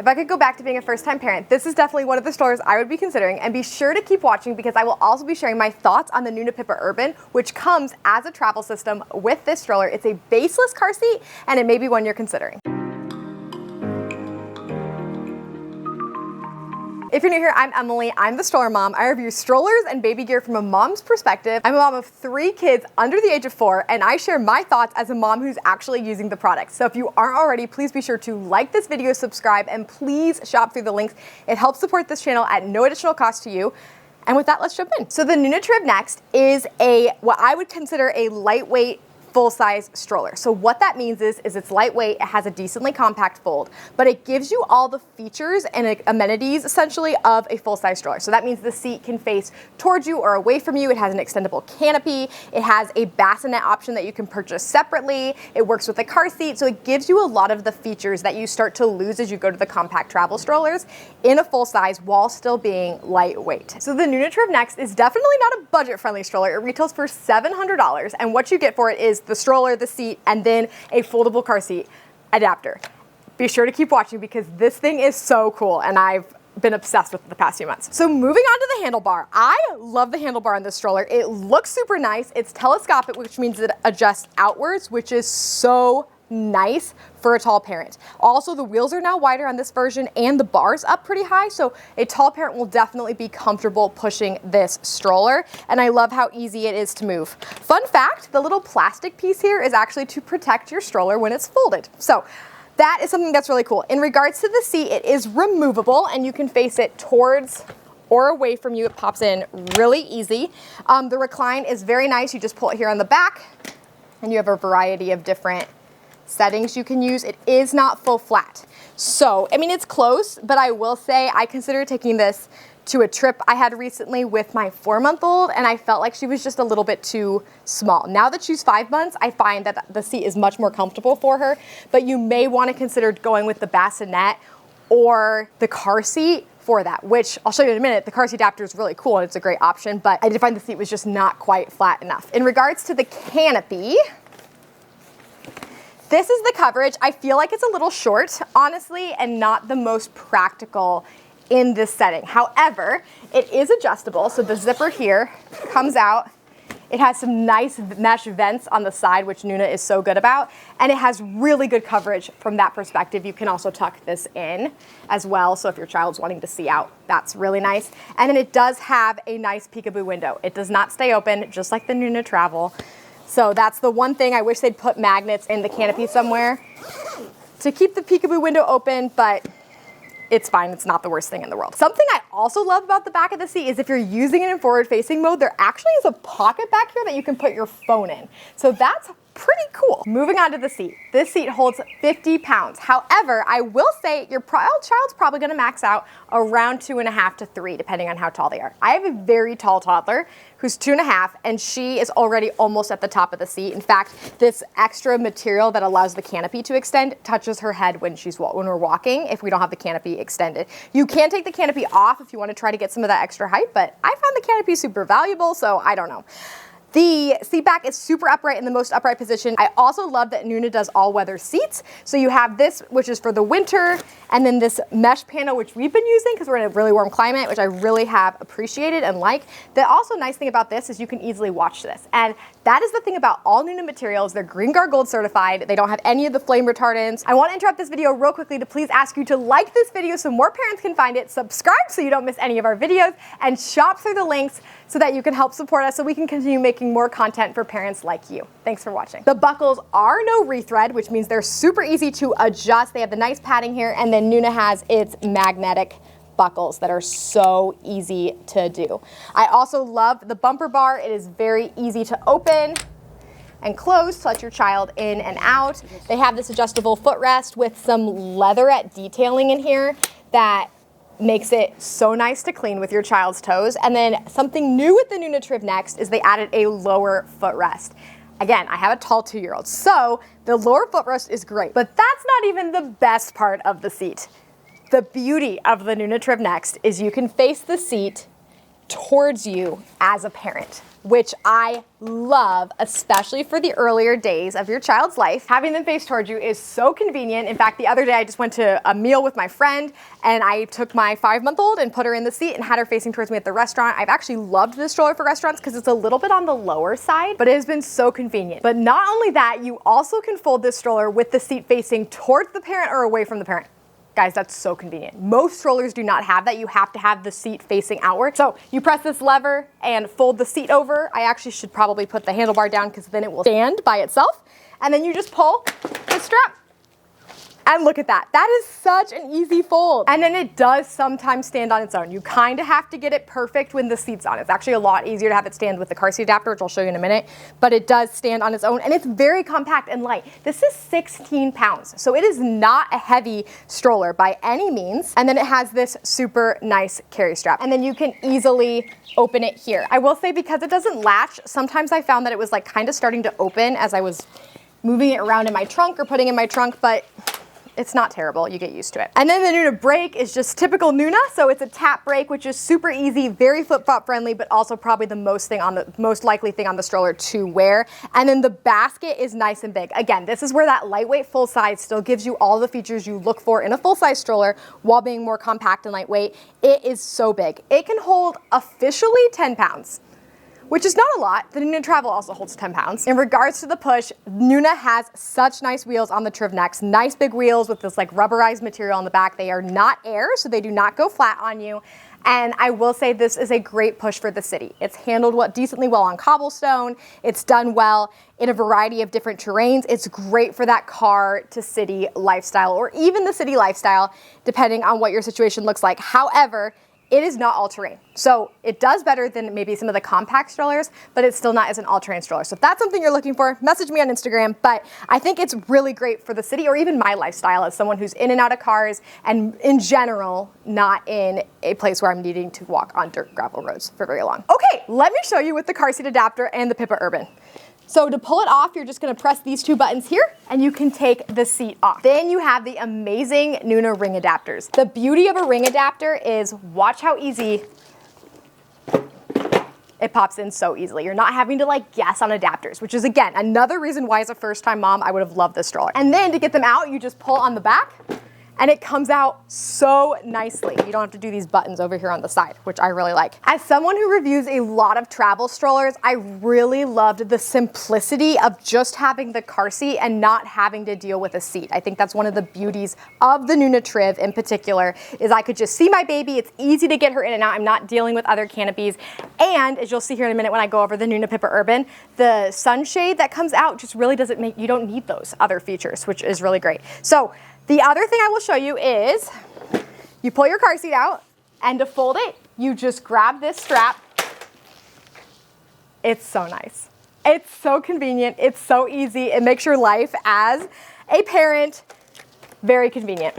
I could go back to being a first-time parent, this is definitely one of the strollers I would be considering, and be sure to keep watching because I will also be sharing my thoughts on the Nuna PIPA Urban, which comes as a travel system with this stroller. It's a baseless car seat, and it may be one you're considering. If you're new here, I'm Emily. I'm the stroller mom. I review strollers and baby gear from a mom's perspective. I'm a mom of 3 kids under the age of 4, and I share my thoughts as a mom who's actually using the product. So if you aren't already, please be sure to like this video, subscribe, and please shop through the links. It helps support this channel at no additional cost to you. And with that, let's jump in. So the Nuna TRIV Next is what I would consider a lightweight full-size stroller. So what that means is it's lightweight, it has a decently compact fold, but it gives you all the features and amenities essentially of a full-size stroller. So that means the seat can face towards you or away from you. It has an extendable canopy. It has a bassinet option that you can purchase separately. It works with a car seat. So it gives you a lot of the features that you start to lose as you go to the compact travel strollers in a full-size while still being lightweight. So the Nuna TRIV Next is definitely not a budget-friendly stroller. It retails for $700, and what you get for it is the stroller, the seat, and then a foldable car seat adapter. Be sure to keep watching because this thing is so cool and I've been obsessed with it the past few months. So moving on to the handlebar. I love the handlebar on this stroller. It looks super nice. It's telescopic, which means it adjusts outwards, which is so nice for a tall parent. Also, the wheels are now wider on this version and the bar's up pretty high, so a tall parent will definitely be comfortable pushing this stroller, and I love how easy it is to move. Fun fact, the little plastic piece here is actually to protect your stroller when it's folded. So that is something that's really cool. In regards to the seat, it is removable and you can face it towards or away from you. It pops in really easy. The recline is very nice. You just pull it here on the back and you have a variety of different settings you can use. It is not full flat. So, I mean, it's close, but I will say I consider taking this to a trip I had recently with my 4-month-old, and I felt like she was just a little bit too small. Now that she's 5 months, I find that the seat is much more comfortable for her, but you may want to consider going with the bassinet or the car seat for that, which I'll show you in a minute. The car seat adapter is really cool and it's a great option, but I did find the seat was just not quite flat enough. In regards to the canopy, this is the coverage. I feel like it's a little short, honestly, and not the most practical in this setting. However, it is adjustable. So the zipper here comes out. It has some nice mesh vents on the side, which Nuna is so good about. And it has really good coverage from that perspective. You can also tuck this in as well. So if your child's wanting to see out, that's really nice. And then it does have a nice peekaboo window. It does not stay open, just like the Nuna Travel. So that's the one thing. I wish they'd put magnets in the canopy somewhere to keep the peekaboo window open, but it's fine. It's not the worst thing in the world. Something I also love about the back of the seat is if you're using it in forward-facing mode, there actually is a pocket back here that you can put your phone in. So that's pretty cool. Moving on to the seat. This seat holds 50 pounds. However, I will say your child's probably gonna max out around 2.5 to 3, depending on how tall they are. I have a very tall toddler who's 2.5, and she is already almost at the top of the seat. In fact, this extra material that allows the canopy to extend touches her head when we're walking if we don't have the canopy extended. You can take the canopy off if you want to try to get some of that extra height, but I found the canopy super valuable, so I don't know. The seat back is super upright in the most upright position. I also love that Nuna does all-weather seats. So you have this, which is for the winter, and then this mesh panel, which we've been using because we're in a really warm climate, which I really have appreciated and like. The also nice thing about this is you can easily watch this. And that is the thing about all Nuna materials. They're Green Guard Gold certified. They don't have any of the flame retardants. I want to interrupt this video real quickly to please ask you to like this video so more parents can find it, subscribe so you don't miss any of our videos, and shop through the links so that you can help support us so we can continue making more content for parents like you. Thanks for watching. The buckles are no rethread, which means they're super easy to adjust. They have the nice padding here, and then Nuna has its magnetic buckles that are so easy to do. I also love the bumper bar. It is very easy to open and close to let your child in and out. They have this adjustable footrest with some leatherette detailing in here that makes it so nice to clean with your child's toes. And then something new with the Nuna TRIV Next is they added a lower footrest. Again, I have a tall 2-year-old, so the lower footrest is great, but that's not even the best part of the seat. The beauty of the Nuna TRIV Next is you can face the seat towards you as a parent, which I love, especially for the earlier days of your child's life. Having them face towards you is so convenient. In fact, the other day I just went to a meal with my friend and I took my 5-month-old and put her in the seat and had her facing towards me at the restaurant. I've actually loved this stroller for restaurants because it's a little bit on the lower side, but it has been so convenient. But not only that, you also can fold this stroller with the seat facing towards the parent or away from the parent. Guys, that's so convenient. Most strollers do not have that. You have to have the seat facing outward. So you press this lever and fold the seat over. I actually should probably put the handlebar down because then it will stand by itself. And then you just pull the strap. And look at that. That is such an easy fold. And then it does sometimes stand on its own. You kind of have to get it perfect when the seat's on. It's actually a lot easier to have it stand with the car seat adapter, which I'll show you in a minute, but it does stand on its own and it's very compact and light. This is 16 pounds, so it is not a heavy stroller by any means. And then it has this super nice carry strap. And then you can easily open it here. I will say because it doesn't latch, sometimes I found that it was like kind of starting to open as I was moving it around in my trunk or putting it in my trunk, but it's not terrible, you get used to it. And then the Nuna brake is just typical Nuna, so it's a tap brake, which is super easy, very flip-flop friendly, but also probably the most likely thing on the stroller to wear. And then the basket is nice and big. Again, this is where that lightweight full size still gives you all the features you look for in a full-size stroller while being more compact and lightweight. It is so big. It can hold officially 10 pounds. Which is not a lot. The Nuna Travel also holds 10 pounds. In regards to the push, Nuna has such nice wheels on the TRIV Next. Nice big wheels with this like rubberized material on the back. They are not air, so they do not go flat on you. And I will say this is a great push for the city. It's handled decently well on cobblestone. It's done well in a variety of different terrains. It's great for that car to city lifestyle or even the city lifestyle, depending on what your situation looks like. However, it is not all-terrain. So it does better than maybe some of the compact strollers, but it's still not as an all-terrain stroller. So if that's something you're looking for, message me on Instagram. But I think it's really great for the city or even my lifestyle as someone who's in and out of cars and in general, not in a place where I'm needing to walk on dirt gravel roads for very long. Okay, let me show you with the car seat adapter and the PIPA Urban. So to pull it off, you're just gonna press these two buttons here and you can take the seat off. Then you have the amazing Nuna ring adapters. The beauty of a ring adapter is watch how easy it pops in so easily. You're not having to like guess on adapters, which is again, another reason why as a first-time mom, I would have loved this stroller. And then to get them out, you just pull on the back and it comes out so nicely. You don't have to do these buttons over here on the side, which I really like. As someone who reviews a lot of travel strollers, I really loved the simplicity of just having the car seat and not having to deal with a seat. I think that's one of the beauties of the Nuna TRIV in particular, is I could just see my baby. It's easy to get her in and out. I'm not dealing with other canopies. And as you'll see here in a minute when I go over the Nuna PIPA Urban, the sunshade that comes out just really doesn't make, you don't need those other features, which is really great. So the other thing I will show you is you pull your car seat out and to fold it, you just grab this strap. It's so nice. It's so convenient. It's so easy. It makes your life as a parent very convenient.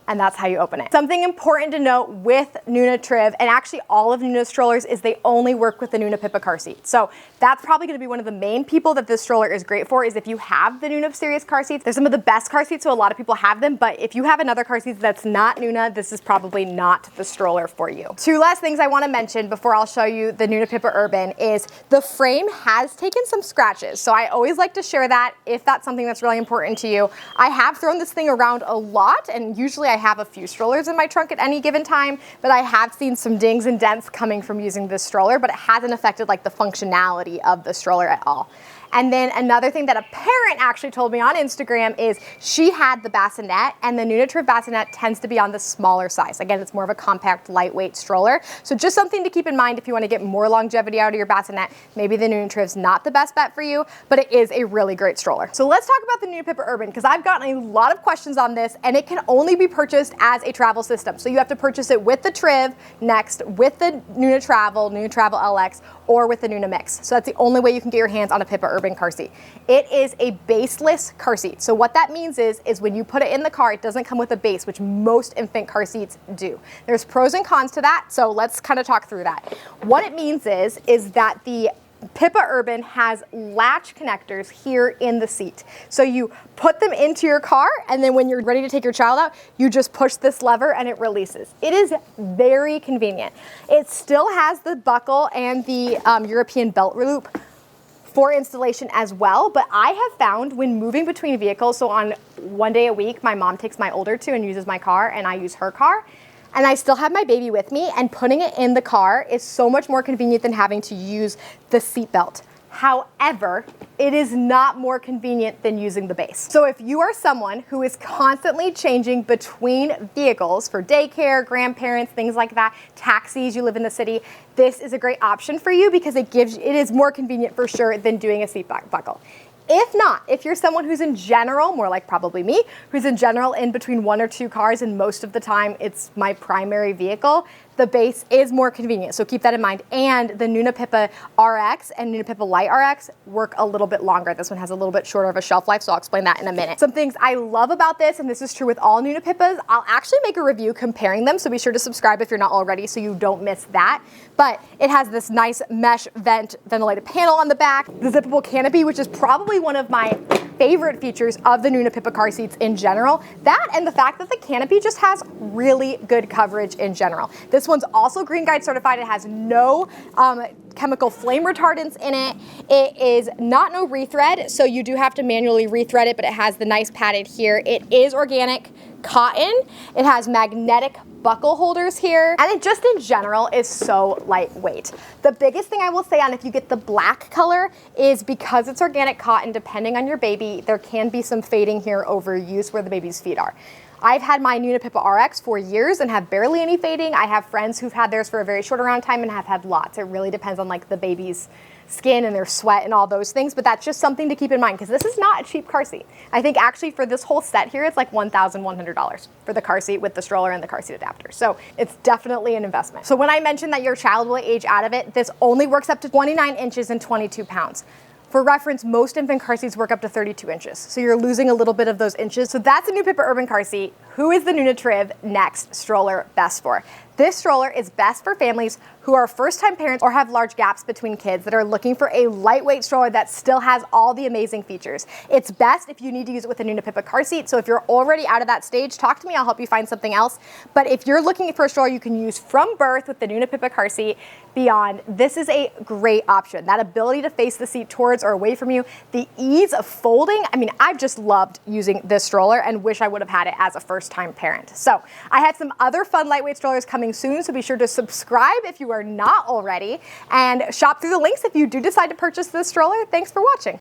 And that's how you open it. Something important to note with Nuna TRIV, and actually all of Nuna's strollers, is they only work with the Nuna PIPA car seat. So that's probably gonna be one of the main people that this stroller is great for, is if you have the Nuna series car seats. They're some of the best car seats, so a lot of people have them, but if you have another car seat that's not Nuna, this is probably not the stroller for you. Two last things I wanna mention before I'll show you the Nuna PIPA Urban is the frame has taken some scratches. So I always like to share that if that's something that's really important to you. I have thrown this thing around a lot, and usually I have a few strollers in my trunk at any given time, but I have seen some dings and dents coming from using this stroller, but it hasn't affected like the functionality of the stroller at all. And then another thing that a parent actually told me on Instagram is she had the bassinet, and the Nuna TRIV bassinet tends to be on the smaller size. Again, it's more of a compact, lightweight stroller. So just something to keep in mind if you want to get more longevity out of your bassinet. Maybe the Nuna TRIV's not the best bet for you, but it is a really great stroller. So let's talk about the Nuna PIPA Urban, because I've gotten a lot of questions on this, and it can only be purchased as a travel system. So you have to purchase it with the TRIV Next, with the Nuna Travel LX, or with the Nuna Mix. So that's the only way you can get your hands on a PIPA Urban car seat. It is a baseless car seat. So what that means is when you put it in the car, it doesn't come with a base, which most infant car seats do. There's pros and cons to that, so let's kind of talk through that. What it means is that the PIPA Urban has latch connectors here in the seat. So you put them into your car, and then when you're ready to take your child out, you just push this lever and it releases. It is very convenient. It still has the buckle and the European belt loop for installation as well, but I have found when moving between vehicles, so on one day a week, my mom takes my older two and uses my car, and I use her car, and I still have my baby with me, and putting it in the car is so much more convenient than having to use the seat belt. However, it is not more convenient than using the base. So if you are someone who is constantly changing between vehicles for daycare, grandparents, things like that, taxis, you live in the city, this is a great option for you because it is more convenient for sure than doing a seat buckle. If not, if you're someone who's in general, more like probably me, who's in general in between 1 or 2 cars and most of the time it's my primary vehicle, the base is more convenient, so keep that in mind. And the Nuna PIPA RX and Nuna PIPA Lite RX work a little bit longer. This one has a little bit shorter of a shelf life, so I'll explain that in a minute. Some things I love about this, and this is true with all Nuna PIPAs, I'll actually make a review comparing them, so be sure to subscribe if you're not already so you don't miss that. But it has this nice mesh ventilated panel on the back, the zippable canopy, which is probably one of my favorite features of the Nuna PIPA car seats in general. That and the fact that the canopy just has really good coverage in general. This one's also Green Guide certified. It has no chemical flame retardants in it. It is not no rethread, so you do have to manually rethread it, but it has the nice padded here. It is organic cotton. It has magnetic buckle holders here, and it just in general is so lightweight. The biggest thing I will say on if you get the black color is because it's organic cotton, depending on your baby, there can be some fading here over use where the baby's feet are. I've had my Nuna PIPA RX for years and have barely any fading. I have friends who've had theirs for a very short amount of time and have had lots. It really depends on like the baby's skin and their sweat and all those things, but that's just something to keep in mind because this is not a cheap car seat. I think actually for this whole set here, it's like $1,100 for the car seat with the stroller and the car seat adapter. So it's definitely an investment. So when I mentioned that your child will age out of it, this only works up to 29 inches and 22 pounds. For reference, most infant car seats work up to 32 inches. So you're losing a little bit of those inches. So that's a new PIPA Urban car seat. Who is the Nuna TRIV Next stroller best for? This stroller is best for families who are first-time parents or have large gaps between kids that are looking for a lightweight stroller that still has all the amazing features. It's best if you need to use it with a Nuna PIPA car seat. So if you're already out of that stage, talk to me, I'll help you find something else. But if you're looking for a stroller you can use from birth with the Nuna PIPA car seat beyond, this is a great option. That ability to face the seat towards or away from you, the ease of folding, I mean, I've just loved using this stroller and wish I would have had it as a first-time parent. So I have some other fun lightweight strollers coming soon, so be sure to subscribe if you are not already, and shop through the links if you do decide to purchase this stroller. Thanks for watching.